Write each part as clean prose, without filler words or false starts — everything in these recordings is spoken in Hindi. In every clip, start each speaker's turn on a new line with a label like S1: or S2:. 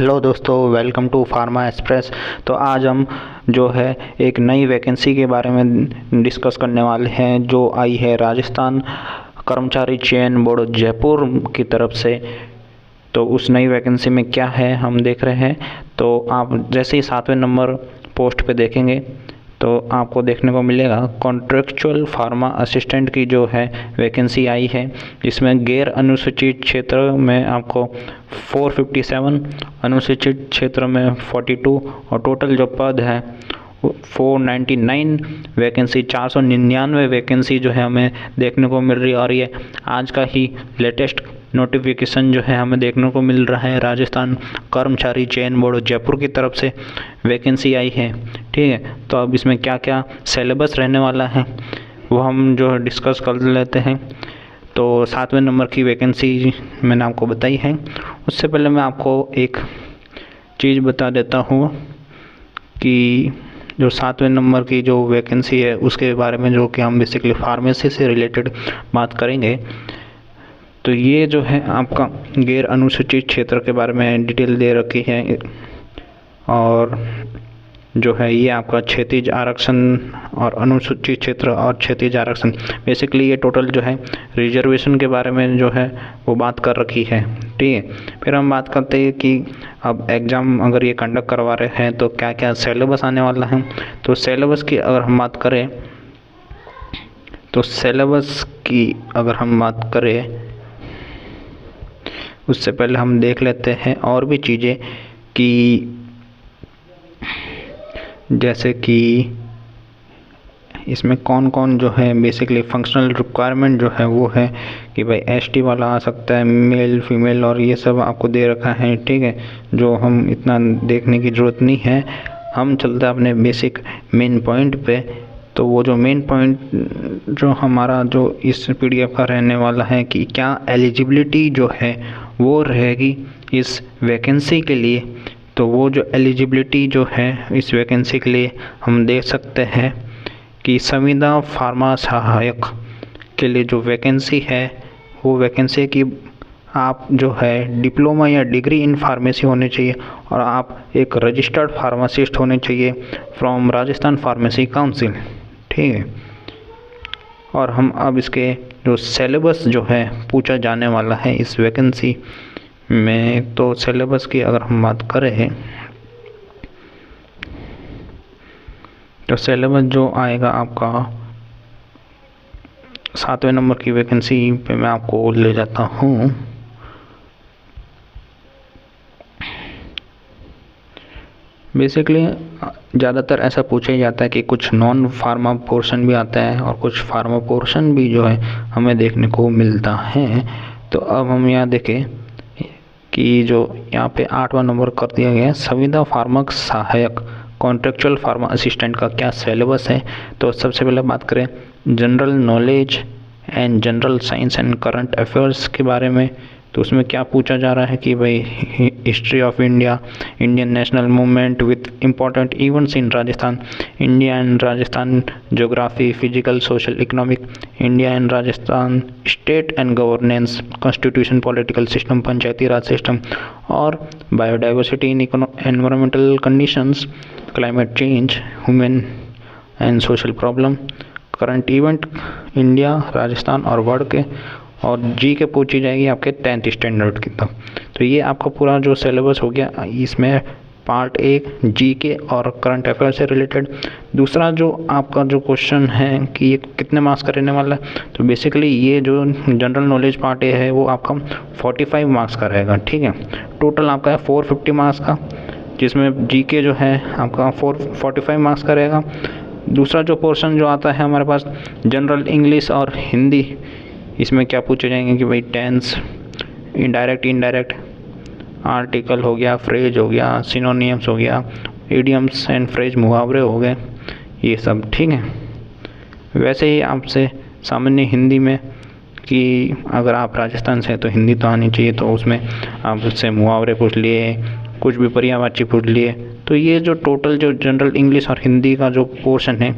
S1: हेलो दोस्तों, वेलकम टू फार्मा एक्सप्रेस। तो आज हम जो है एक नई वैकेंसी के बारे में डिस्कस करने वाले हैं जो आई है राजस्थान कर्मचारी चयन बोर्ड जयपुर की तरफ से। तो उस नई वैकेंसी में क्या है हम देख रहे हैं। तो आप जैसे ही 7वें नंबर पोस्ट पे देखेंगे तो आपको देखने को मिलेगा कॉन्ट्रेक्चुअल फार्मा असिस्टेंट की जो है वैकेंसी आई है, जिसमें गैर अनुसूचित क्षेत्र में आपको 457, अनुसूचित क्षेत्र में 42 और टोटल जो पद है 499 वैकेंसी, 499 वैकेंसी जो है हमें देखने को मिल रही है। और ये आज का ही लेटेस्ट नोटिफिकेशन जो है हमें देखने को मिल रहा है राजस्थान कर्मचारी चयन बोर्ड जयपुर की तरफ से वैकेंसी आई है। ठीक है, तो अब इसमें क्या क्या सिलेबस रहने वाला है वो हम जो डिस्कस कर लेते हैं। तो 7वें नंबर की वैकेंसी मैंने आपको बताई है। उससे पहले मैं आपको एक चीज़ बता देता हूँ कि जो 7वें नंबर की जो वैकेंसी है उसके बारे में, जो कि हम बेसिकली फार्मेसी से रिलेटेड बात करेंगे। तो ये जो है आपका गैर अनुसूचित क्षेत्र के बारे में डिटेल दे रखी है, और जो है ये आपका क्षैतिज आरक्षण और अनुसूचित क्षेत्र और क्षैतिज आरक्षण, बेसिकली ये टोटल जो है रिजर्वेशन के बारे में जो है वो बात कर रखी है। ठीक है, फिर हम बात करते हैं कि अब एग्ज़ाम अगर ये कंडक्ट करवा रहे हैं तो क्या क्या सिलेबस आने वाला है। तो सिलेबस की अगर हम बात करें तो सिलेबस की अगर हम बात करें उससे पहले हम देख लेते हैं और भी चीज़ें कि जैसे कि इसमें कौन कौन जो है बेसिकली फंक्शनल रिक्वायरमेंट जो है वो है कि भाई एसटी वाला आ सकता है, मेल फीमेल, और ये सब आपको दे रखा है। ठीक है, जो हम इतना देखने की ज़रूरत नहीं है, हम चलते हैं अपने बेसिक मेन पॉइंट पे। तो वो जो मेन पॉइंट जो हमारा जो इस पीडीएफ का रहने वाला है कि क्या एलिजिबिलिटी जो है वो रहेगी इस वैकेंसी के लिए। तो वो जो एलिजिबिलिटी जो है इस वैकेंसी के लिए हम देख सकते हैं कि संविदा फार्मा सहायक के लिए जो वैकेंसी है वो वैकेंसी की आप जो है डिप्लोमा या डिग्री इन फार्मेसी होनी चाहिए, और आप एक रजिस्टर्ड फार्मासिस्ट होने चाहिए फ्रॉम राजस्थान फार्मेसी काउंसिल। ठीक है, और हम अब इसके जो सिलेबस जो है पूछा जाने वाला है इस वैकेंसी में। तो सिलेबस की अगर हम बात करें तो सिलेबस जो आएगा आपका 7वें नंबर की वैकेंसी पे मैं आपको ले जाता हूँ। बेसिकली ज़्यादातर ऐसा पूछा ही जाता है कि कुछ नॉन फार्मा पोर्शन भी आता है और कुछ फार्मा पोर्शन भी जो है हमें देखने को मिलता है। तो अब हम यहाँ देखें कि जो यहाँ पे 8वां नंबर कर दिया गया है संविदा फार्मक सहायक कॉन्ट्रेक्चुअल फार्मा असिस्टेंट का क्या सिलेबस है। तो सबसे पहले बात करें general knowledge and general science and current affairs के बारे में। तो उसमें क्या पूछा जा रहा है कि भाई history of India, Indian national movement with important events in Rajasthan, India and Rajasthan geography, physical social economic, India and Rajasthan state and governance, constitution, political system, Panchayati Raj system, और biodiversity in environmental conditions, climate change, human and social problem, current event India, Rajasthan और वर्ल्ड के, और जी के पूछी जाएगी आपके 10th स्टैंडर्ड की तक। तो ये आपका पूरा जो सिलेबस हो गया, इसमें पार्ट 1 जी के और करंट अफेयर से रिलेटेड। दूसरा जो आपका जो क्वेश्चन है कि ये कितने मार्क्स का रहने वाला है, तो बेसिकली ये जो जनरल नॉलेज पार्ट ए है वो आपका 45 मार्क्स का रहेगा। ठीक है, टोटल आपका है 450 मार्क्स का, जिसमें जी के जो है आपका 45 मार्क्स का रहेगा। दूसरा जो पोर्शन जो आता है हमारे पास जनरल इंग्लिश और हिंदी, इसमें क्या पूछे जाएंगे कि भाई टेंस, इनडायरेक्ट इनडायरेक्ट, आर्टिकल हो गया, फ्रेज हो गया, सिनोनिम्स हो गया, इडियम्स एंड फ्रेज मुहावरे हो गए, ये सब। ठीक है, वैसे ही आपसे सामान्य हिंदी में कि अगर आप राजस्थान से हैं तो हिंदी तो आनी चाहिए, तो उसमें आप उससे मुहावरे पूछ लिए, कुछ भी पर्यायवाची पूछ लिए। तो ये जो टोटल जो जनरल इंग्लिश और हिंदी का जो पोर्शन है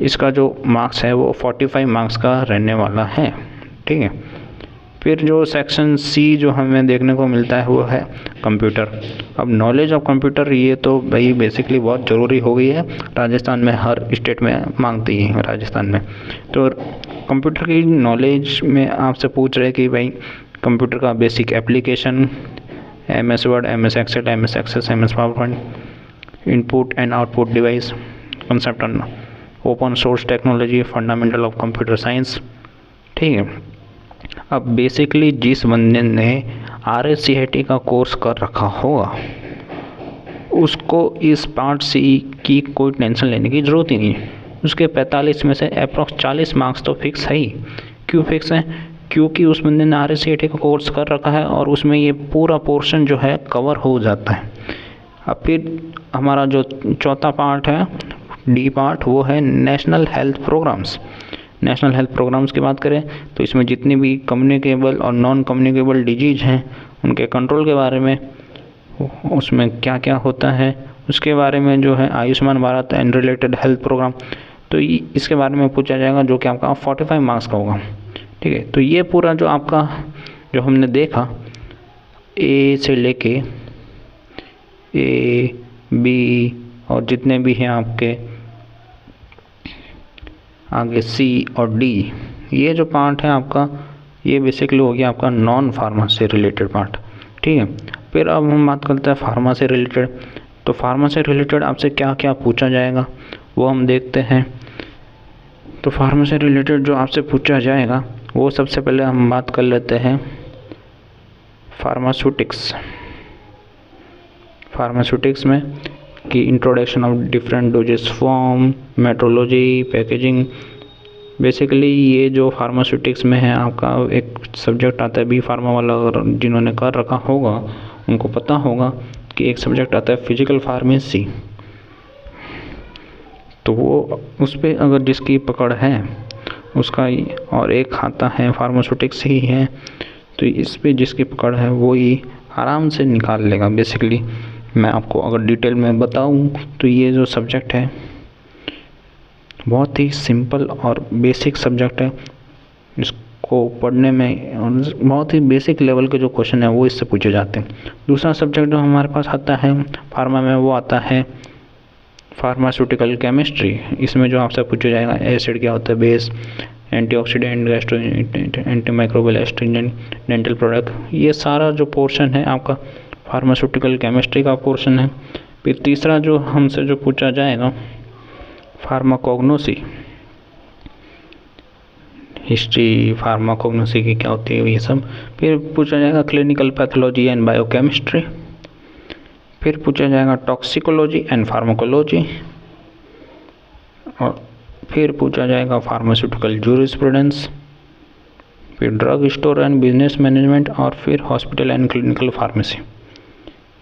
S1: इसका जो मार्क्स है वो 45 मार्क्स का रहने वाला है। ठीक है, फिर जो सेक्शन सी जो हमें देखने को मिलता है वो है कंप्यूटर। अब नॉलेज ऑफ कंप्यूटर ये तो भाई बेसिकली बहुत ज़रूरी हो गई है, राजस्थान में हर स्टेट में मांगती है राजस्थान में। तो कंप्यूटर की नॉलेज में आपसे पूछ रहे कि भाई कंप्यूटर का basic application, MS word, MS excel, MS access, MS PowerPoint, input and output device, concept on open source technology, fundamental of computer science. ठीक है। अब बेसिकली जिस बंदे ने RSCIT का कोर्स कर रखा होगा उसको इस पार्ट सी की कोई टेंशन लेने की ज़रूरत ही नहीं है। उसके 45 में से अप्रॉक्स 40 मार्क्स तो फिक्स है ही। क्यों फिक्स है? क्योंकि उस बंदे ने RSCIT का कोर्स कर रखा है और उसमें ये पूरा पोर्शन जो है कवर हो जाता है। अब फिर हमारा जो चौथा पार्ट है, डी पार्ट, वो है national health programs. National health programs की बात करें तो इसमें जितनी भी कम्युनिकेबल और नॉन कम्युनिकेबल डिजीज हैं उनके कंट्रोल के बारे में, उसमें क्या क्या होता है उसके बारे में जो है Ayushman Bharat and related health program, तो इसके बारे में पूछा जाएगा जो कि आपका 45 मार्क्स का होगा। ठीक है। तो ये पूरा जो आपका जो हमने देखा ए से लेके A, B और जितने भी हैं आपके आगे C और D, ये जो पार्ट है आपका ये बेसिकली हो गया आपका नॉन फार्मा से रिलेटेड पार्ट। ठीक है। फिर अब हम बात करते हैं फार्मा से रिलेटेड। तो फार्मा से रिलेटेड आपसे क्या क्या पूछा जाएगा वो हम देखते हैं। तो फार्मा से रिलेटेड जो आपसे पूछा जाएगा वो सबसे पहले हम बात कर लेते हैं फार्मास्यूटिक्स। फार्मास्यूटिक्स में कि introduction of different doses form, metrology, packaging. Basically ये जो फार्मास्यूटिक्स में है आपका एक सब्जेक्ट आता है, बी फार्मा वाला अगर जिन्होंने कर रखा होगा उनको पता होगा कि एक सब्जेक्ट आता है फिजिकल फार्मेसी। तो वो उस पर अगर जिसकी पकड़ है उसका, और एक खाता है फार्मास्यूटिक्स ही है, तो इस पे जिसकी पकड़ है वो ही आराम से निकाल लेगा। बेसिकली मैं आपको अगर डिटेल में बताऊं तो ये जो सब्जेक्ट है बहुत ही सिंपल और बेसिक सब्जेक्ट है। इसको पढ़ने में बहुत ही बेसिक लेवल के जो क्वेश्चन है वो इससे पूछे जाते हैं। दूसरा सब्जेक्ट जो हमारे पास आता है फार्मा में वो आता है फार्मास्यूटिकल केमिस्ट्री। इसमें जो आपसे पूछा जाएगा एसिड क्या होता है, base, antioxidant, gastro, antimicrobial, astringent, dental product, ये सारा जो पोर्शन है आपका फार्मास्यूटिकल केमिस्ट्री का पोर्शन है। फिर तीसरा जो हमसे जो पूछा जाएगा फार्माकोग्नोसी, हिस्ट्री फार्माकोग्नोसी की क्या होती है ये सब। फिर पूछा जाएगा क्लिनिकल पैथोलॉजी एंड बायोकेमिस्ट्री। फिर पूछा जाएगा टॉक्सिकोलॉजी एंड फार्माकोलॉजी। और फिर पूछा जाएगा फार्मास्यूटिकल जूरिस्प्रूडेंस, फिर drug store and business management, और फिर हॉस्पिटल एंड क्लिनिकल फार्मेसी।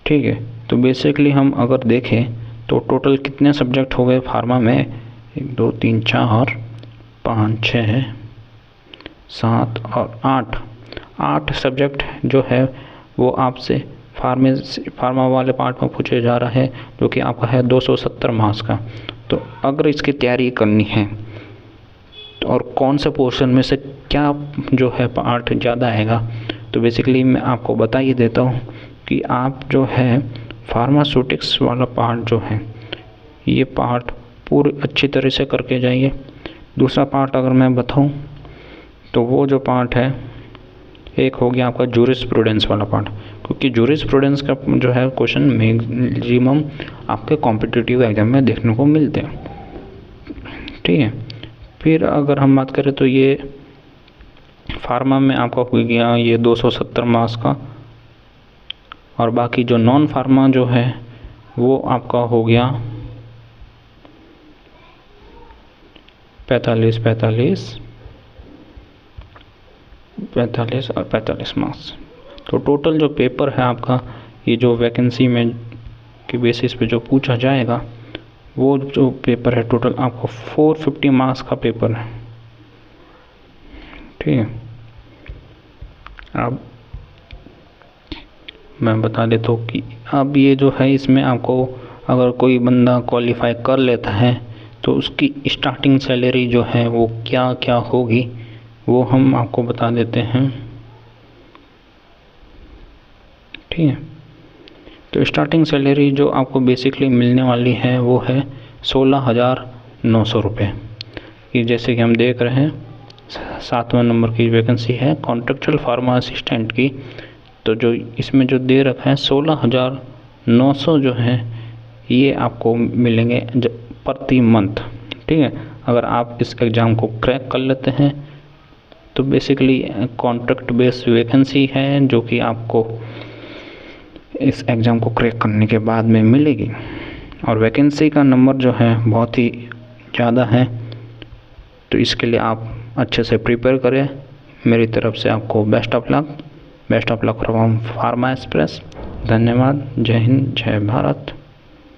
S1: ठीक है। तो बेसिकली हम अगर देखें तो टोटल कितने सब्जेक्ट हो गए फार्मा में, 1 2 3 4 5 6 7 और 8 सब्जेक्ट जो है वो आपसे फार्मा वाले पार्ट में पूछे जा रहा है, जो कि आपका है 270 मार्क्स का। तो अगर इसकी तैयारी करनी है तो और कौन से पोर्शन में से क्या जो है पार्ट ज़्यादा आएगा, तो बेसिकली मैं आपको बता ही देता हूँ कि आप जो है फार्मास्यूटिक्स वाला पार्ट जो है ये पार्ट पूरी अच्छी तरह से करके जाइए। दूसरा पार्ट अगर मैं बताऊँ तो वो जो पार्ट है एक हो गया आपका जूरिस्प्रूडेंस वाला पार्ट, क्योंकि जूरिस्प्रूडेंस का जो है क्वेश्चन मैक्सिमम आपके कॉम्पिटिटिव एग्जाम में देखने को मिलते हैं। ठीक है। फिर अगर हम बात करें तो ये फार्मा में आपका हो गया ये 270 मार्क्स का, और बाकी जो नॉन फार्मा जो है वो आपका हो गया 45 और 45 मार्क्स। तो टोटल जो पेपर है आपका ये जो वैकेंसी में के बेसिस पे जो पूछा जाएगा वो जो पेपर है टोटल आपको 450 मार्क्स का पेपर है। ठीक है। अब मैं बता देता हूँ कि अब ये जो है इसमें आपको अगर कोई बंदा क्वालिफाई कर लेता है तो उसकी स्टार्टिंग सैलरी जो है वो क्या क्या होगी वो हम आपको बता देते हैं। ठीक है। तो स्टार्टिंग सैलरी जो आपको बेसिकली मिलने वाली है वो है 16,900 रुपये कि जैसे कि हम देख रहे हैं 7वां नंबर की वैकेंसी है कॉन्ट्रेक्चुअल फार्मा असिस्टेंट की। तो जो इसमें जो दे रखा है 16,900 जो है ये आपको मिलेंगे प्रति मंथ। ठीक है, अगर आप इस एग्ज़ाम को क्रैक कर लेते हैं तो बेसिकली कॉन्ट्रैक्ट बेस्ड वैकेंसी है जो कि आपको इस एग्ज़ाम को क्रैक करने के बाद में मिलेगी। और वैकेंसी का नंबर जो है बहुत ही ज़्यादा है, तो इसके लिए आप अच्छे से प्रिपेयर करें। मेरी तरफ से आपको best of luck from pharma express. धन्यवाद। जय हिंद, जय भारत।